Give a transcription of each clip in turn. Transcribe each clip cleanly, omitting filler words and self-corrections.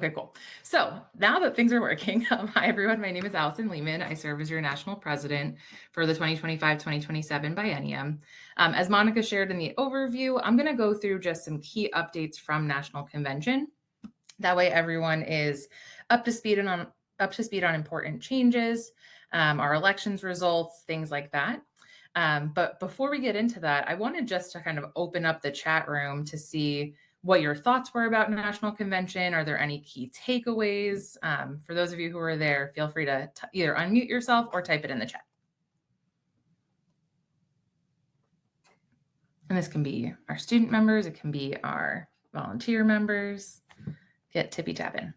Okay, cool. So now that things are working, hi everyone, my name is Allison Lehman. I serve as your national president for the 2025-2027 biennium. As Monica shared in the overview, I'm going to go through just some key updates from National Convention. That way everyone is up to speed on important changes, our elections results, things like that. But before we get into that, I wanted just to kind of open up the chat room to see what your thoughts were about National Convention. Are there any key takeaways? For those of you who are there, feel free to either unmute yourself or type it in the chat. And this can be our student members, it can be our volunteer members. Get tippy tapping.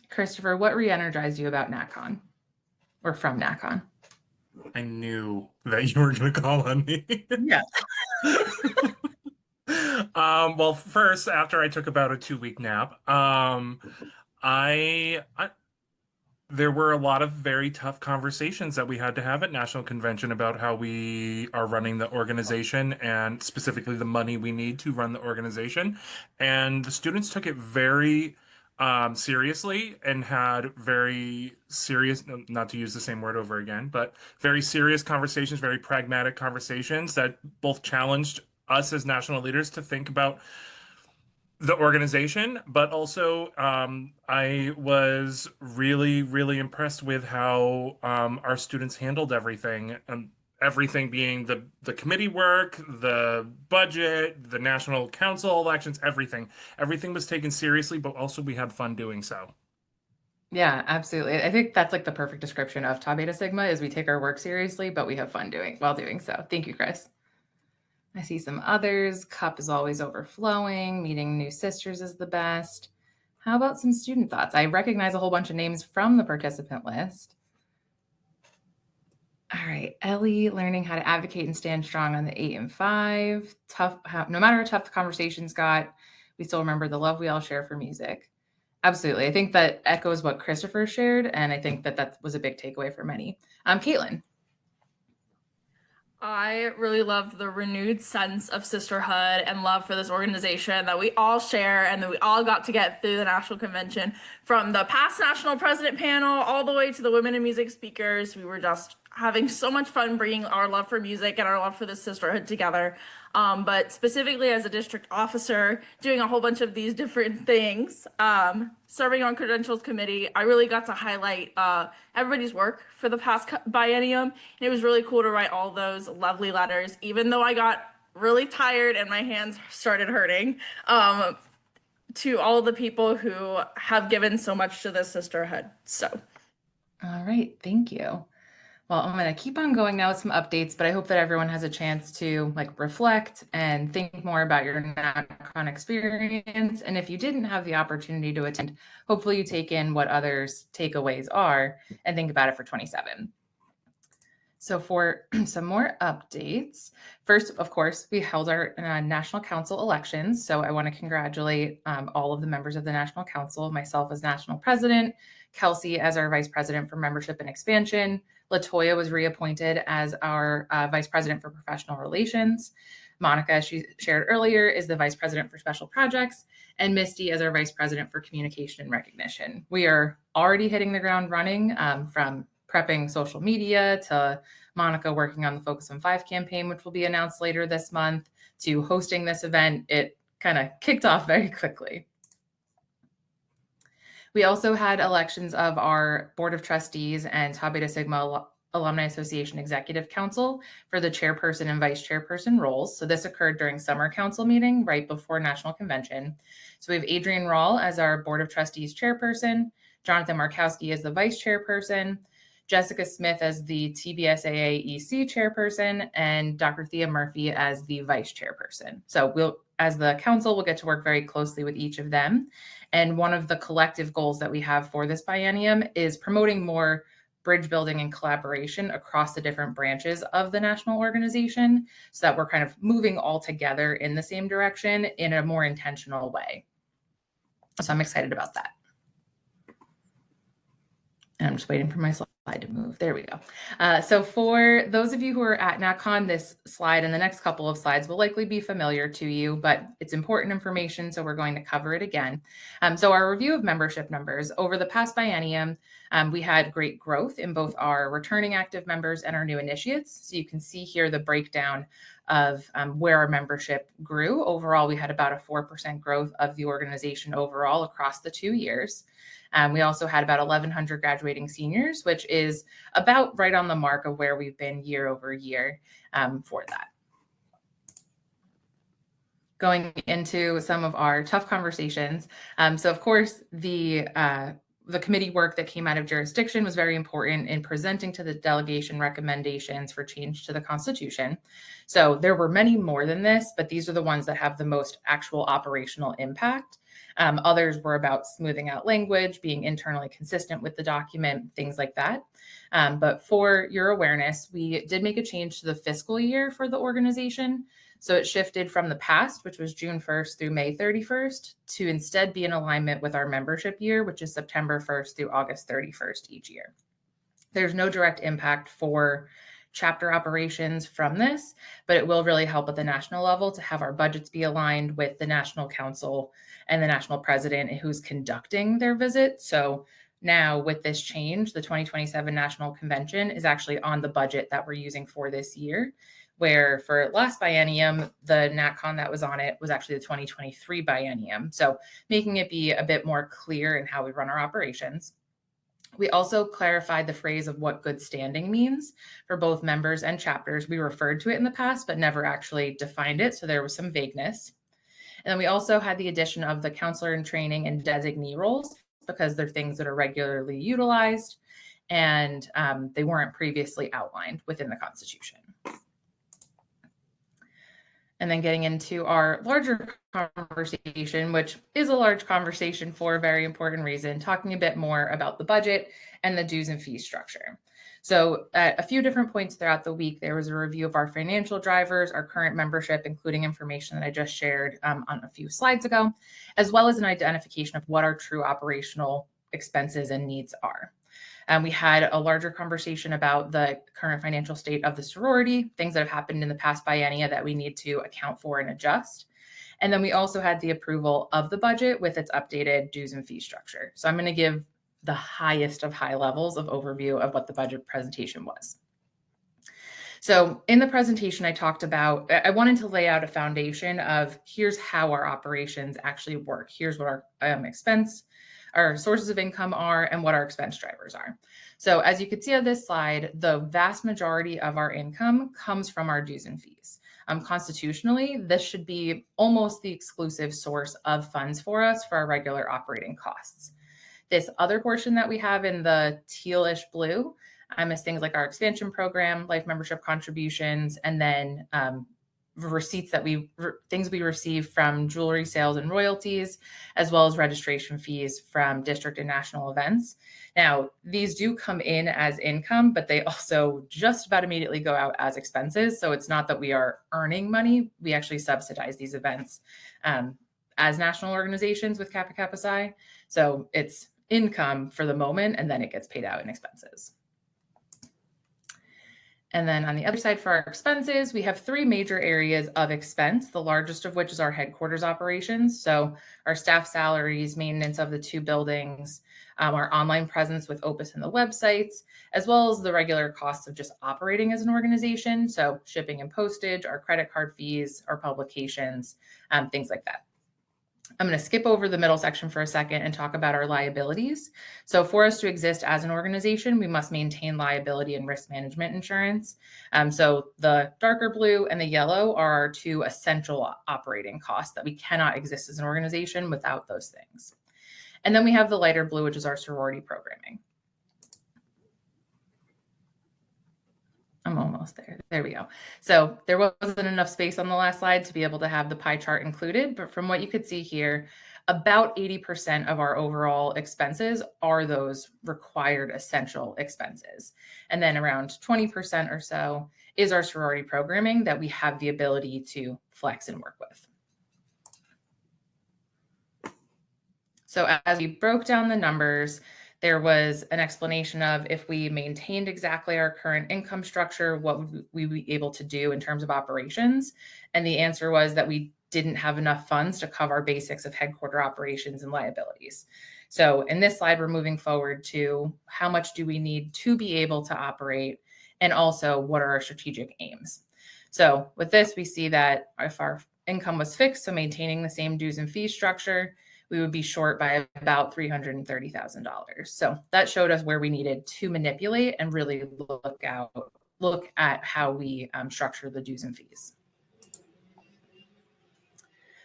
Christopher, what re-energized you about NatCon or from NatCon? I knew that you were going to call on me. Yeah. Well, first, after I took about a 2-week nap, there were a lot of very tough conversations that we had to have at National Convention about how we are running the organization and specifically the money we need to run the organization. And the students took it very seriously and had very serious, not to use the same word over again, but very serious conversations, very pragmatic conversations that both challenged us as national leaders to think about the organization, but also I was really, really impressed with how our students handled everything. Everything being the committee work, the budget, the national council elections, everything. Everything was taken seriously, but also we had fun doing so. Yeah, absolutely. I think that's like the perfect description of Tau Beta Sigma is we take our work seriously, but we have fun while doing so. Thank you, Chris. I see some others. Cup is always overflowing. Meeting new sisters is the best. How about some student thoughts? I recognize a whole bunch of names from the participant list. All right, Ellie, learning how to advocate and stand strong on the 8 and 5. Tough, no matter how tough the conversations got, we still remember the love we all share for music. Absolutely. I think that echoes what Christopher shared, and I think that was a big takeaway for many. Caitlin. I really loved the renewed sense of sisterhood and love for this organization that we all share and that we all got to get through the National Convention. From the past National President panel all the way to the Women in Music speakers, we were just having so much fun bringing our love for music and our love for the sisterhood together. But specifically as a district officer, doing a whole bunch of these different things, serving on credentials committee, I really got to highlight everybody's work for the past biennium. And it was really cool to write all those lovely letters, even though I got really tired and my hands started hurting, to all the people who have given so much to this sisterhood. So. All right, thank you. Well, I'm going to keep on going now with some updates, but I hope that everyone has a chance to reflect and think more about your NatCon experience. And if you didn't have the opportunity to attend, hopefully you take in what others' takeaways are and think about it for 27. So for some more updates, first, of course, we held our National Council elections. So I want to congratulate all of the members of the National Council, myself as National President, Kelsey as our Vice President for Membership and Expansion, Latoya was reappointed as our Vice President for Professional Relations. Monica, as she shared earlier, is the Vice President for Special Projects, and Misty as our Vice President for Communication and Recognition. We are already hitting the ground running from prepping social media to Monica working on the Focus on 5 campaign, which will be announced later this month, to hosting this event. It kind of kicked off very quickly. We also had elections of our Board of Trustees and Tau Beta Sigma Alumni Association Executive Council for the chairperson and vice chairperson roles. So this occurred during summer council meeting right before National Convention. So we have Adrienne Rall as our Board of Trustees chairperson, Jonathan Markowski as the vice chairperson, Jessica Smith as the TBSAA EC chairperson, and Dr. Thea Murphy as the vice chairperson. So as the council, we'll get to work very closely with each of them. And one of the collective goals that we have for this biennium is promoting more bridge building and collaboration across the different branches of the national organization so that we're kind of moving all together in the same direction in a more intentional way. So I'm excited about that. And I'm just waiting for my slide to move. There we go. So for those of you who are at NatCon, this slide and the next couple of slides will likely be familiar to you, but it's important information, so we're going to cover it again. So our review of membership numbers. Over the past biennium, we had great growth in both our returning active members and our new initiates. So you can see here the breakdown of where our membership grew. Overall, we had about a 4% growth of the organization overall across the 2 years. We also had about 1,100 graduating seniors, which is about right on the mark of where we've been year over year for that. Going into some of our tough conversations. So of course, the committee work that came out of jurisdiction was very important in presenting to the delegation recommendations for change to the Constitution. So there were many more than this, but these are the ones that have the most actual operational impact. Others were about smoothing out language, being internally consistent with the document, things like that. But for your awareness, we did make a change to the fiscal year for the organization. So it shifted from the past, which was June 1st through May 31st, to instead be in alignment with our membership year, which is September 1st through August 31st each year. There's no direct impact for chapter operations from this, but it will really help at the national level to have our budgets be aligned with the National Council and the national president who's conducting their visit. So now with this change, the 2027 National Convention is actually on the budget that we're using for this year, where for last biennium, the NatCon that was on it was actually the 2023 biennium. So making it be a bit more clear in how we run our operations. We also clarified the phrase of what good standing means for both members and chapters. We referred to it in the past, but never actually defined it. So there was some vagueness. And then we also had the addition of the counselor in training and designee roles because they're things that are regularly utilized and they weren't previously outlined within the Constitution. And then getting into our larger conversation, which is a large conversation for a very important reason, talking a bit more about the budget and the dues and fees structure. So at a few different points throughout the week, there was a review of our financial drivers, our current membership, including information that I just shared on a few slides ago, as well as an identification of what our true operational expenses and needs are. We had a larger conversation about the current financial state of the sorority, things that have happened in the past biennia that we need to account for and adjust. And then we also had the approval of the budget with its updated dues and fee structure. So I'm going to give the highest of high levels of overview of what the budget presentation was. So in the presentation, I wanted to lay out a foundation of here's how our operations actually work. Here's what our sources of income are and what our expense drivers are. So as you can see on this slide, the vast majority of our income comes from our dues and fees. Constitutionally, this should be almost the exclusive source of funds for us for our regular operating costs. This other portion that we have in the tealish blue is things like our expansion program, life membership contributions, and then receipts things we receive from jewelry sales and royalties, as well as registration fees from district and national events. Now, these do come in as income, but they also just about immediately go out as expenses. So it's not that we are earning money. We actually subsidize these events as national organizations with Kappa Kappa Psi. So it's income for the moment, and then it gets paid out in expenses. And then on the other side for our expenses, we have three major areas of expense, the largest of which is our headquarters operations. So our staff salaries, maintenance of the 2 buildings, our online presence with Opus and the websites, as well as the regular costs of just operating as an organization. So shipping and postage, our credit card fees, our publications, things like that. I'm going to skip over the middle section for a second and talk about our liabilities. So for us to exist as an organization, we must maintain liability and risk management insurance. So the darker blue and the yellow are our 2 essential operating costs that we cannot exist as an organization without those things. And then we have the lighter blue, which is our sorority programming. I'm almost there. There we go. So there wasn't enough space on the last slide to be able to have the pie chart included, but from what you could see here, about 80% of our overall expenses are those required essential expenses. And then around 20% or so is our sorority programming that we have the ability to flex and work with. So as we broke down the numbers, there was an explanation of if we maintained exactly our current income structure, what would we be able to do in terms of operations? And the answer was that we didn't have enough funds to cover basics of headquarter operations and liabilities. So in this slide, we're moving forward to how much do we need to be able to operate, and also what are our strategic aims. So with this, we see that if our income was fixed, so maintaining the same dues and fee structure, we would be short by about $330,000. So that showed us where we needed to manipulate and really look at how we structure the dues and fees.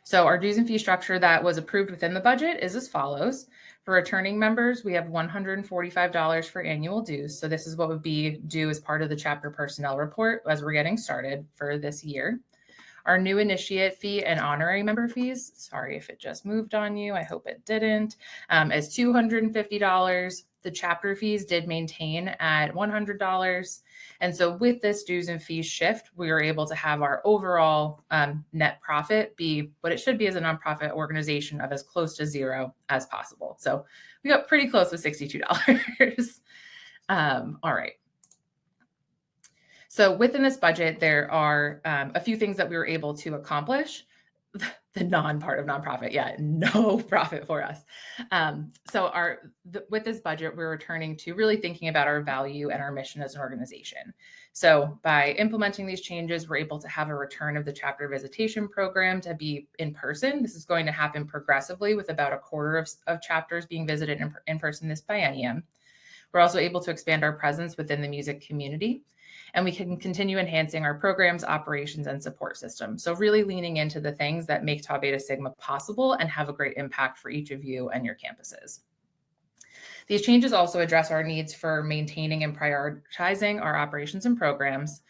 So our dues and fee structure that was approved within the budget is as follows. For returning members, we have $145 for annual dues. So this is what would be due as part of the chapter personnel report as we're getting started for this year. Our new initiate fee and honorary member fees, sorry if it just moved on you, I hope it didn't, is $250. The chapter fees did maintain at $100. And so with this dues and fees shift, we were able to have our overall net profit be what it should be as a nonprofit organization of as close to zero as possible. So we got pretty close with $62. All right. So within this budget, there are a few things that we were able to accomplish. The non-part of nonprofit, yeah, no profit for us. With this budget, we're returning to really thinking about our value and our mission as an organization. So by implementing these changes, we're able to have a return of the chapter visitation program to be in person. This is going to happen progressively with about a quarter of chapters being visited in person this biennium. We're also able to expand our presence within the music community, and we can continue enhancing our programs, operations, and support system. So really leaning into the things that make Tau Beta Sigma possible and have a great impact for each of you and your campuses. These changes also address our needs for maintaining and prioritizing our operations and programs.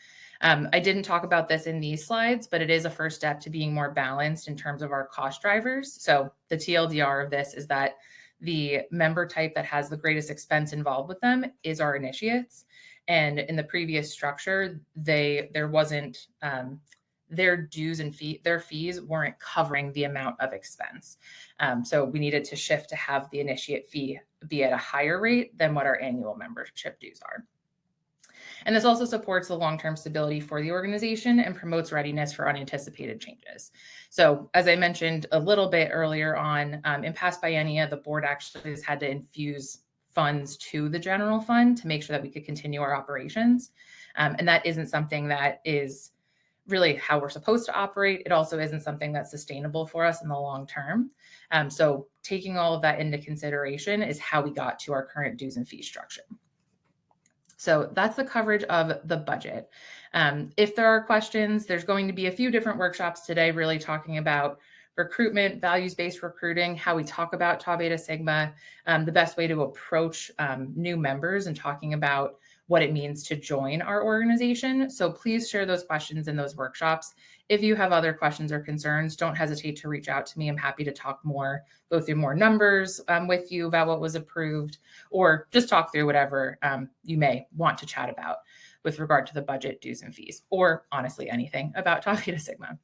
I didn't talk about this in these slides, but it is a first step to being more balanced in terms of our cost drivers. So the TLDR of this is that the member type that has the greatest expense involved with them is our initiates. And in the previous structure, there wasn't their dues and their fees weren't covering the amount of expense. So we needed to shift to have the initiate fee be at a higher rate than what our annual membership dues are. And this also supports the long-term stability for the organization and promotes readiness for unanticipated changes. So as I mentioned a little bit earlier on, in past biennia, the board actually has had to infuse funds to the general fund to make sure that we could continue our operations. And that isn't something that is really how we're supposed to operate. It also isn't something that's sustainable for us in the long term. So taking all of that into consideration is how we got to our current dues and fee structure. So that's the coverage of the budget. If there are questions, there's going to be a few different workshops today really talking about recruitment, values-based recruiting, how we talk about Tau Beta Sigma, the best way to approach new members and talking about what it means to join our organization. So please share those questions in those workshops. If you have other questions or concerns, don't hesitate to reach out to me. I'm happy to talk more, go through more numbers with you about what was approved, or just talk through whatever you may want to chat about with regard to the budget, dues and fees, or honestly anything about Tau Beta Sigma.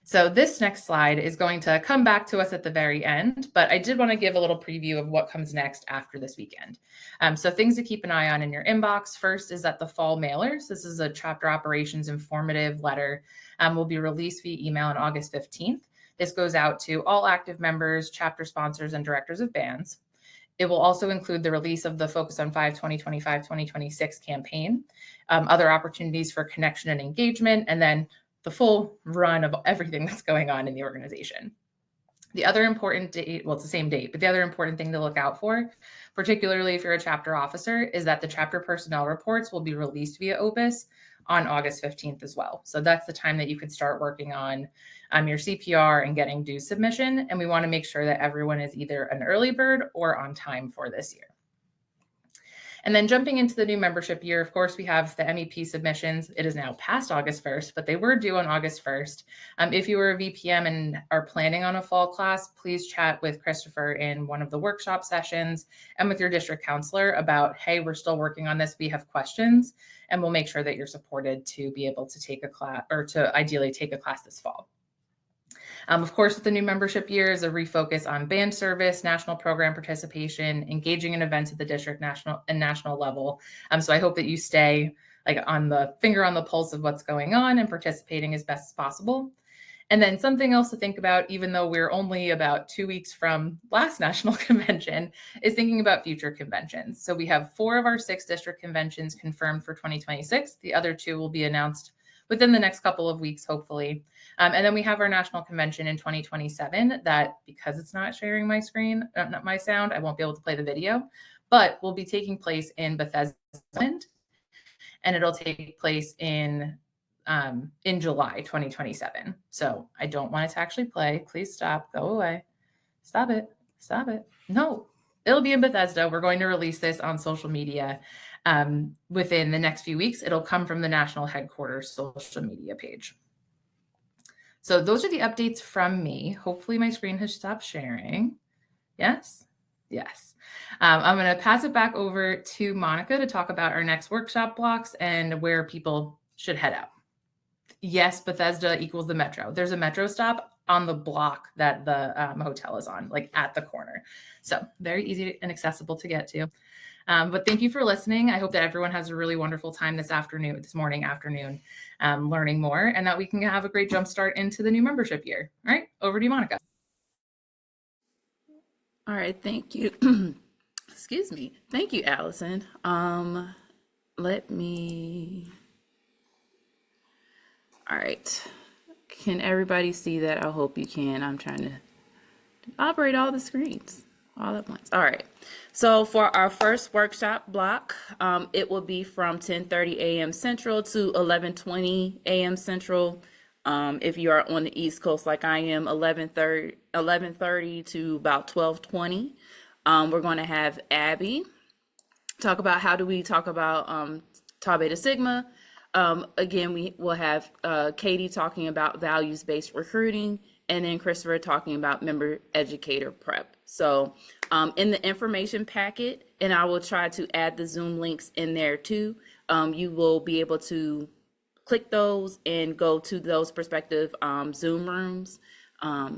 So this next slide is going to come back to us at the very end, but I did want to give a little preview of what comes next after this weekend. So things to keep an eye on in your inbox. First is that the fall mailers, this is a chapter operations informative letter, will be released via email on August 15th. This goes out to all active members, chapter sponsors, and directors of bands. It will also include the release of the Focus on 5 2025-2026 campaign, other opportunities for connection and engagement, and then the full run of everything that's going on in the organization. The other important date, well, it's the same date, but the other important thing to look out for, particularly if you're a chapter officer, is that the chapter personnel reports will be released via Opus on August 15th as well. So that's the time that you could start working on your CPR and getting due submission. And we want to make sure that everyone is either an early bird or on time for this year. And then jumping into the new membership year, of course, we have the MEP submissions. It is now past August 1st, but they were due on August 1st. If you were a VPM and are planning on a fall class, please chat with Christopher in one of the workshop sessions and with your district counselor about, hey, we're still working on this. We have questions, and we'll make sure that you're supported to be able to take a class, or to ideally take a class this fall. Of course, with the new membership year is a refocus on band service, national program participation, engaging in events at the district, national level. So I hope that you stay like on the finger on the pulse of what's going on and participating as best as possible. And then something else to think about, even though we're only about 2 weeks from last national convention, is thinking about future conventions. So we have 4 of our 6 district conventions confirmed for 2026. The other 2 will be announced within the next couple of weeks, hopefully. And then we have our national convention in 2027 that, because it's not sharing my screen, not my sound, I won't be able to play the video, but will be taking place in Bethesda, and it'll take place in July 2027. So I don't want it to actually play. Please stop. Go away. Stop it. Stop it. No, it'll be in Bethesda. We're going to release this on social media within the next few weeks. It'll come from the national headquarters social media page. So those are the updates from me. Hopefully my screen has stopped sharing. Yes? Yes. I'm going to pass it back over to Monica to talk about our next workshop blocks and where people should head out. Yes, Bethesda equals the metro. There's a metro stop on the block that the hotel is on, like at the corner. So very easy and accessible to get to. But thank you for listening. I hope that everyone has a really wonderful time this morning, afternoon, learning more, and that we can have a great jump start into the new membership year. All right, over to you, Monica. All right, thank you. Excuse me. Thank you, Allison. Let me. All right. Can everybody see that? I hope you can. I'm trying to operate all the screens all at once. All right. So for our first workshop block, it will be from 10:30 a.m. Central to 11:20 a.m. Central. If you are on the East Coast like I am, 11:30 to about 12:20. We're going to have Abby talk about how do we talk about Tau Beta Sigma. Again, we will have Katie talking about values-based recruiting, and then Christopher talking about member educator prep. So in the information packet, and I will try to add the Zoom links in there too, you will be able to click those and go to those prospective Zoom rooms.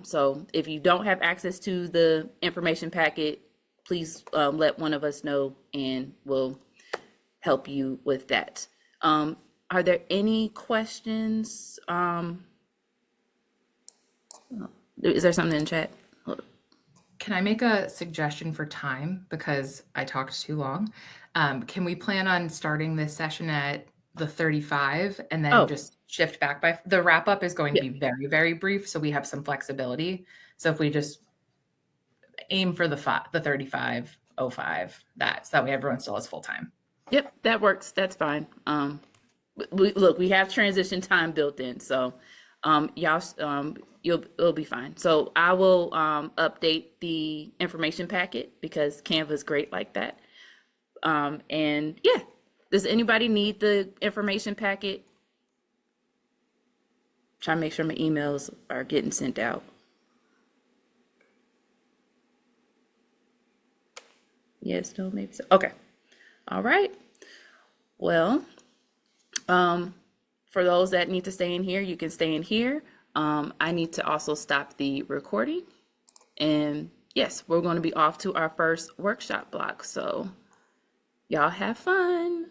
So if you don't have access to the information packet, please let one of us know and we'll help you with that. Are there any questions? Is there something in chat? Can I make a suggestion for time because I talked too long? Can we plan on starting this session at the 35 and then just shift back by the wrap up is going to be very, very brief. So we have some flexibility. So if we just aim for the 35:05, so that way everyone still has full time. Yep, that works. That's fine. We have transition time built in, so y'all, it'll be fine. So I will update the information packet because Canva is great like that. And yeah, does anybody need the information packet? Try to make sure my emails are getting sent out. Yes, no, maybe so. Okay. All right. Well, for those that need to stay in here, you can stay in here. I need to also stop the recording. And yes, we're going to be off to our first workshop block. So y'all have fun.